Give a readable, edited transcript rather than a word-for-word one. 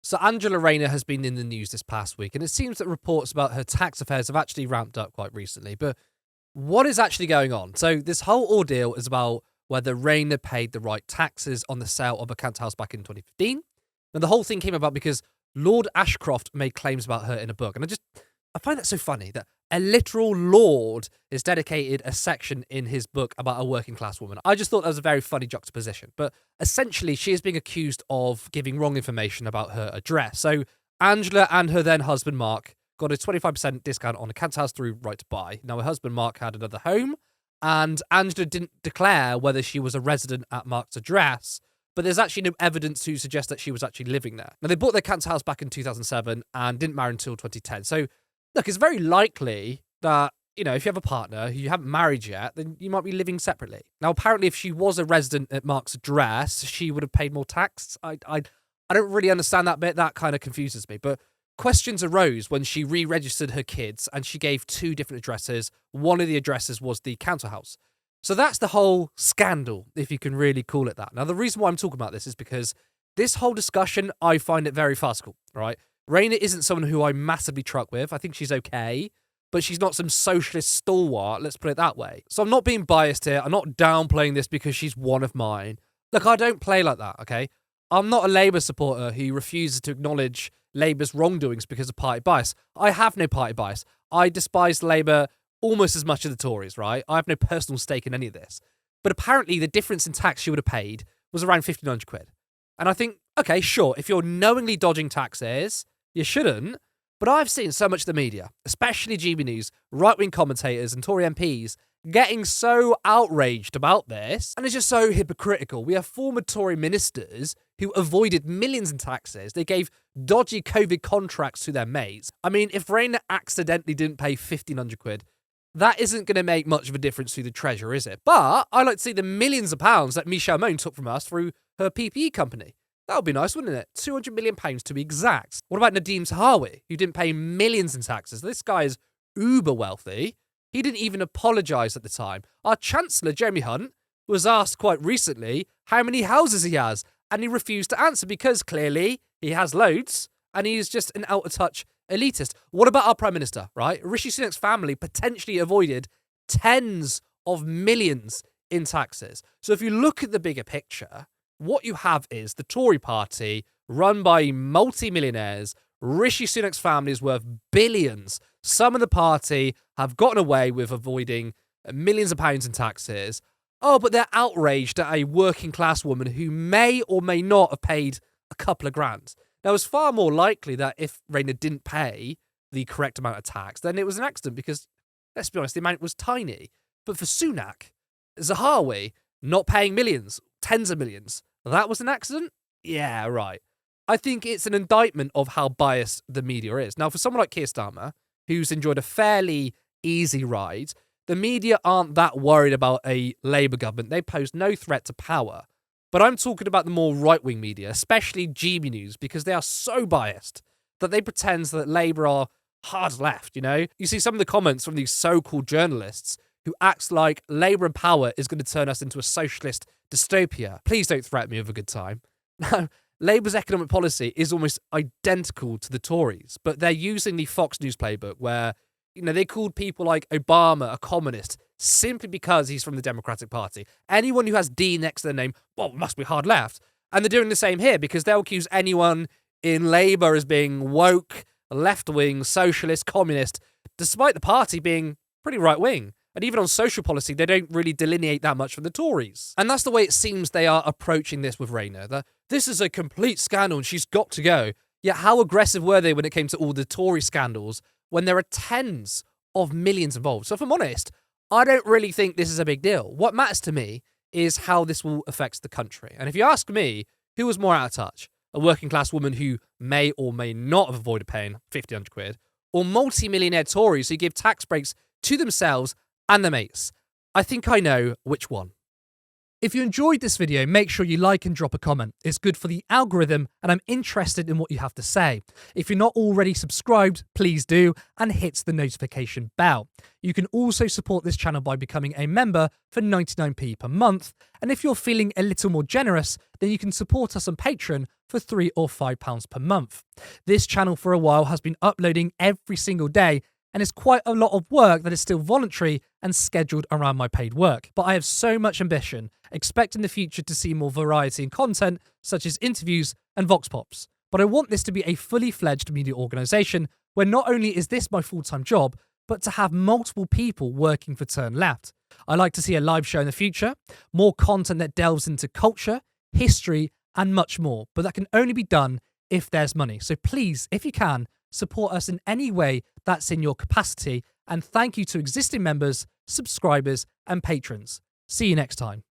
So Angela Rayner has been in the news this past week, and it seems that reports about her tax affairs have actually ramped up quite recently. But what is actually going on? So this whole ordeal is about whether Rayner paid the right taxes on the sale of a council house back in 2015. And the whole thing came about because Lord Ashcroft made claims about her in a book. And I find that so funny that a literal lord is dedicated a section in his book about a working class woman. I just thought that was a very funny juxtaposition. But essentially, she is being accused of giving wrong information about her address. So Angela and her then husband, Mark, got a 25% discount on a council house through Right to Buy. Now, her husband, Mark, had another home, and Angela didn't declare whether she was a resident at Mark's address, but there's actually no evidence to suggest that she was actually living there. Now, they bought their council house back in 2007 and didn't marry until 2010. So, look, it's very likely that, if you have a partner who you haven't married yet, then you might be living separately. Now, apparently, if she was a resident at Mark's address, she would have paid more tax. I don't really understand that bit. That kind of confuses me. But questions arose when she re-registered her kids and she gave two different addresses. One of the addresses was the council house. So that's the whole scandal, if you can really call it that. Now, the reason why I'm talking about this is because this whole discussion, I find it very farcical, right? Rayner isn't someone who I massively truck with. I think she's okay, but she's not some socialist stalwart, let's put it that way. So I'm not being biased here. I'm not downplaying this because she's one of mine. Look, I don't play like that, okay? I'm not a Labour supporter who refuses to acknowledge Labour's wrongdoings because of party bias. I have no party bias. I despise Labour almost as much as the Tories, right? I have no personal stake in any of this. But apparently the difference in tax she would have paid was around 1,500 quid. And I think, okay, sure, if you're knowingly dodging taxes, you shouldn't. But I've seen so much of the media, especially GB News, right-wing commentators and Tory MPs getting so outraged about this, and it's just so hypocritical. We have former Tory ministers who avoided millions in taxes. They gave dodgy COVID contracts to their mates. I mean, if Rayner accidentally didn't pay 1,500 quid, that isn't going to make much of a difference to the treasurer, is it? But I like to see the millions of pounds that Michelle Mone took from us through her PPE company. That would be nice, wouldn't it? £200 million to be exact. What about Nadeem Tahawi, who didn't pay millions in taxes? This guy is uber wealthy. He didn't even apologise at the time. Our Chancellor, Jeremy Hunt, was asked quite recently how many houses he has, and he refused to answer because clearly he has loads and he's just an out-of-touch elitist. What about our Prime Minister, right? Rishi Sunak's family potentially avoided tens of millions in taxes. So if you look at the bigger picture, what you have is the Tory party run by multi-millionaires. Rishi Sunak's family is worth billions. Some of the party have gotten away with avoiding millions of pounds in taxes. Oh, but they're outraged at a working class woman who may or may not have paid a couple of grand. Now, it's far more likely that if Rayner didn't pay the correct amount of tax, then it was an accident because, let's be honest, the amount was tiny. But for Sunak, Zahawi, not paying millions, tens of millions, that was an accident? Yeah, right. I think it's an indictment of how biased the media is. Now, for someone like Keir Starmer, who's enjoyed a fairly easy ride, the media aren't that worried about a Labour government. They pose no threat to power. But I'm talking about the more right-wing media, especially GB News, because they are so biased that they pretend that Labour are hard left, You see some of the comments from these so-called journalists who acts like Labour in power is going to turn us into a socialist dystopia. Please don't threaten me with a good time. Now, Labour's economic policy is almost identical to the Tories, but they're using the Fox News playbook where, they called people like Obama a communist simply because he's from the Democratic Party. Anyone who has D next to their name, must be hard left. And they're doing the same here because they'll accuse anyone in Labour as being woke, left-wing, socialist, communist, despite the party being pretty right-wing. And even on social policy, they don't really delineate that much from the Tories. And that's the way it seems they are approaching this with Rayner. This is a complete scandal and she's got to go. Yet how aggressive were they when it came to all the Tory scandals when there are tens of millions involved? So if I'm honest, I don't really think this is a big deal. What matters to me is how this will affect the country. And if you ask me, who was more out of touch? A working class woman who may or may not have avoided paying 1,500 quid, or multi-millionaire Tories who give tax breaks to themselves and their mates? I think I know which one. If you enjoyed this video, make sure you like and drop a comment. It's good for the algorithm and I'm interested in what you have to say. If you're not already subscribed, please do and hit the notification bell. You can also support this channel by becoming a member for 99p per month. And if you're feeling a little more generous, then you can support us on Patreon for £3 or £5 per month. This channel for a while has been uploading every single day, and it's quite a lot of work that is still voluntary and scheduled around my paid work. But I have so much ambition, expect in the future to see more variety in content, such as interviews and Vox Pops. But I want this to be a fully fledged media organisation where not only is this my full-time job, but to have multiple people working for Turn Left. I like to see a live show in the future, more content that delves into culture, history, and much more. But that can only be done if there's money. So please, if you can, support us in any way that's in your capacity. And thank you to existing members, subscribers, and patrons. See you next time.